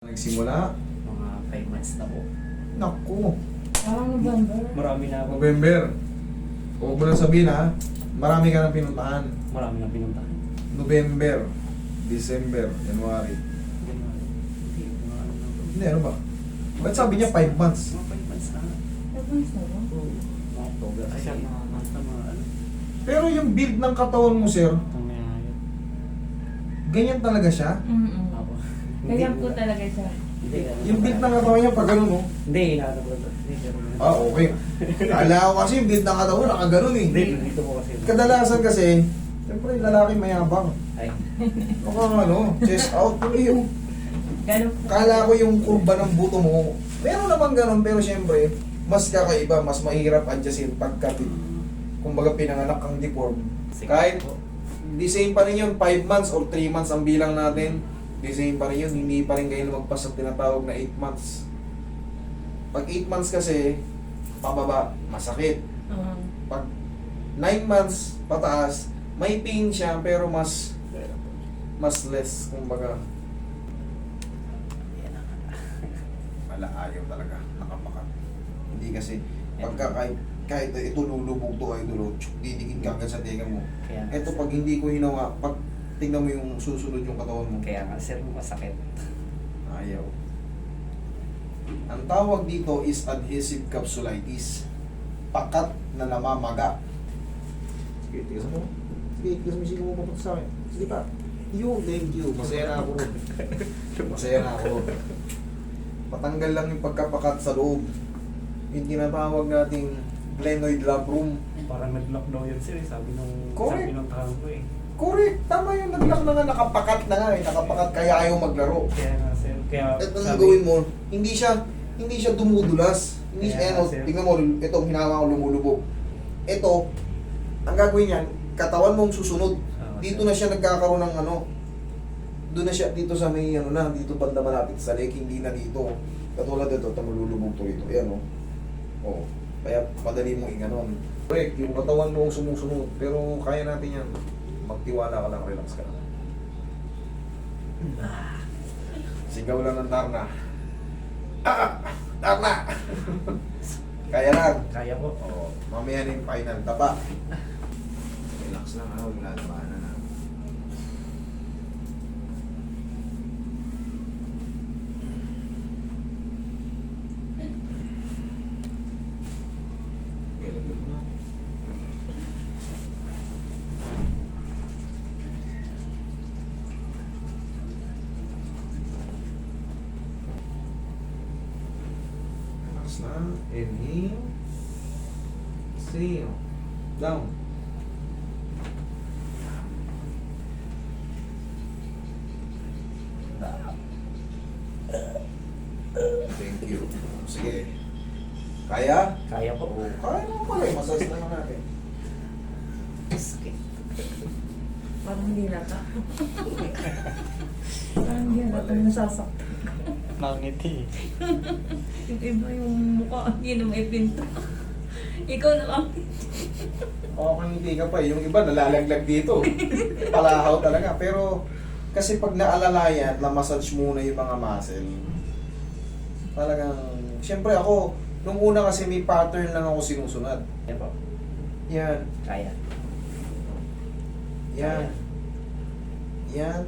Nagsimula? Mga 5 months na po. Naku! Parang November. Marami na ako. November. Huwag mo lang sabihin ha, marami ka nang pinuntahan. Marami na pinuntahan. November, December, January. Hindi, mga ano na po. Hindi, ano ba? Ba't sabi niya 5 months? Mga 5 months na. Advance na ba? Mga October. Ay, mga months na mga ano. Pero yung build ng katawan mo, sir, Ang may hayop. ganyan talaga siya? Ako. Kaya po talaga siya. Hindi. Yung build ng katawan niya pag ganun, no? Hindi, inaano ko ito. Hindi, pero Ah, okay. Kala ko kasi yung build ng katawan, nakaganon eh. Hindi, dito po kasi. Kadalasan kasi, siyempre lalaki mayabang. Ay. Mukhang ano, chest out. Yung, Ganun po. kala ko yung kurba ng buto mo, meron naman ganun, pero siyempre, mas kakaiba, mas mahirap adjustin pagka, kumbaga pinanganak kang deform. Kahit, the same pa rin yun, 5 months or 3 months ang bilang natin, the same pa rin yun, hindi pa rin kayo lumagpas sa tinatawag na 8 months. Pag 8 months kasi, pababa, masakit. Pag 9 months, pataas, may pain siya, pero mas less, kumbaga. Wala, ayaw talaga, nakapakat. Hindi kasi, pagka kahit ito lulubog to ay dulo, didikit ka agad sa tenga mo. Kaya, Ito pag hindi ko hinawa, pag tingnan mo yung susunod yung katawan mo, kaya nga, sir, masakit. ayaw. Ang tawag dito is adhesive capsulitis. Pakat na namamaga. Sige, tigas mo. Sige, tigas mo, sige mo papunta sa akin. Sige pa. Thank you. Masaya na ako ron. Masaya na ako ron. Matanggal lang yung pagkapakat sa loob. Yung tinatawag nating glenoid labrum. Parang nag-lock daw yun, sir. Sabi Correct. nung tahan ko eh. Correct. Tama yung naglock na nga, nakapakat na nga eh. Nakapakat kaya ayaw maglaro. Kaya nga, sir. Kaya, At ang gawin mo, hindi siya dumudulas. Hindi siya, Kaya, ano, sir. tingnan mo, ito, hinawa ko lumulubog. Ito, ang gagawin niyan, katawan mong susunod. Dito na siya nagkakaroon ng ano, doon na siya dito sa may ano na, dito banda malapit sa lake, hindi na dito. Katulad ito, tamululubog to rito. Ayan o. Oh. Kaya madali mong inganon. Correct, yung katawan mo ang sumusunod. Pero kaya natin yan. Magtiwala ka lang, relax ka lang. Sigaw lang ng Darna. Darna! Kaya lang. kaya po. Oo, mamaya na yung final. Taba. Relax lang ha, huwag lalabanan na. Okay, lagyan mo na. Relax na. Inhale. Exhale. Down. Thank you. Sige. Kaya? Kaya po. Oo. Kaya naman pala eh. Massage naman natin. Sakit. Parang hindi nata. Parang hindi nata nasasaktan. Nangiti. Yung iba yung mukha, hindi na may pinto. Ikaw na lang. Okay, hindi ka pa. Yung iba nalalaglag dito. Palahaw talaga. Pero kasi pag naalalayan, na-massage muna yung mga muscle. Talagang, siyempre ako, nung una kasi may pattern lang ako sinusunod. Yan po. Yan. Kaya. Yan. Yan.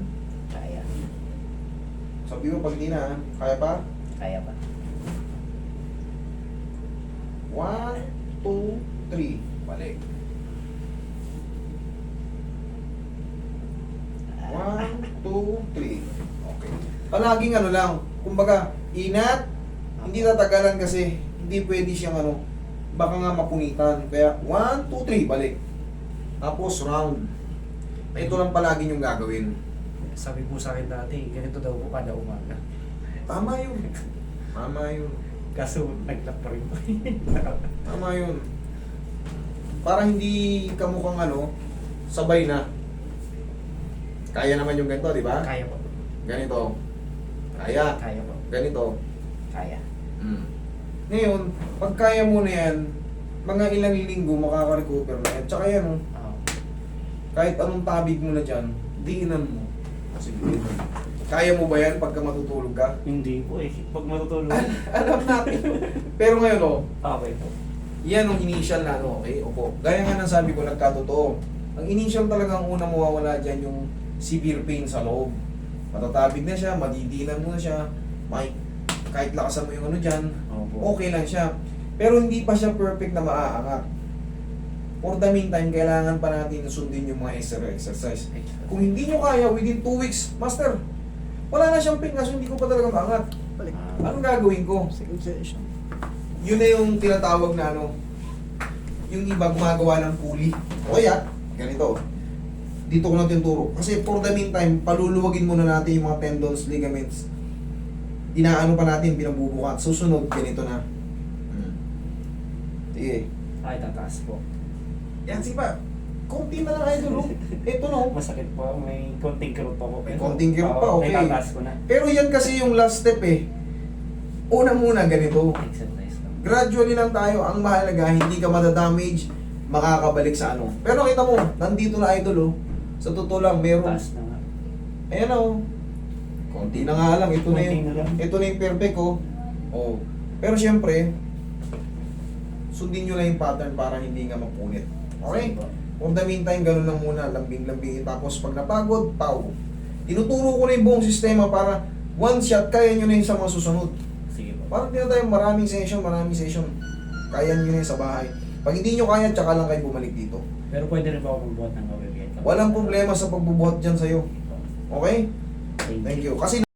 Kaya. Sabi mo pag di na, kaya pa? Kaya pa. 1, 2, 3. Balik. 1, 2, 3. Okay. Palaging ano lang, kumbaga, inat, hindi tatagalan kasi hindi pwede siyang ano, baka nga mapunitan. Kaya 1, 2, 3, balik. Tapos round. Ito lang palagi yung gagawin. Sabi po sa akin dati, ganito daw po kada umaga. Tama yun. Tama yun. Kaso nag-lock pa rin po. Tama yun. Para hindi ka mukhang ano, sabay na. Kaya naman yung ganito, di ba? Kaya po. Ganito. Kaya. Kaya po. Ganito. Kaya. Ngayon, pag kaya mo na yan, mga ilang linggo makaka-recover na yan. Tsaka yan, oh, Oo. kahit anong tabig mo na dyan, diinan mo. Sige. Kaya mo ba yan pagka matutulog ka? Hindi po eh. Pag matutulog. Alam natin. Pero ngayon, oh, Okay po. yan ang initial na ano, okay? Opo. Gaya nga ng sabi ko, nagkatotoo. Ang initial talaga ang unang mawawala dyan yung severe pain sa loob. Matatabig na siya, madidinan mo na siya, kahit lakasan mo yung ano dyan, Opo. okay lang siya. Pero hindi pa siya perfect na maaangat. For the meantime, kailangan pa natin sundin yung mga exercise. Kung hindi nyo kaya, within 2 weeks, master, wala na siyang pain kasi hindi ko pa talaga maangat. Anong gagawin ko? Yun na yung tinatawag na ano, yung iba gumagawa ng pulley. O kaya, ganito. Dito ko na tinuturo. Kasi for the meantime, paluluwagin muna natin yung mga tendons, ligaments. Inaano pa natin, binabubukat. Susunod, ganito na. Sige. Ay, tataas po. Yan, sige pa. Konti na lang idol. Ito no. Masakit po. May konting kirot pa po. May konting kirot pa, okay. May tataas ko na. Pero yan kasi yung last step eh. Una muna, ganito. Exercise lang. Gradually lang tayo. Ang mahalaga, hindi ka madadamage, makakabalik sa ano. Pero kita mo, nandito na idol oh. Sa totoo lang, meron. Taas na nga. Ayan oh. Konti na nga lang. Ito na Konti yung, na lang. ito na yung perfect oh. Oh. Pero syempre, sundin nyo lang yung pattern para hindi nga mapunit. Okay? Sige po. For the meantime, ganun lang muna, lambing-lambingin. Tapos pag napagod, pau. Tinuturo ko na yung buong sistema para one shot, kaya nyo na yun sa mga susunod. Sige po. Parang din tayo maraming session. Kaya nyo na yun sa bahay. Pag hindi nyo kaya, tsaka lang kayo bumalik dito. Pero pwede rin ba ako magbuhat ng OBBN? Walang problema sa pagbubuhat dyan sa'yo. Okay? Thank you. Kasi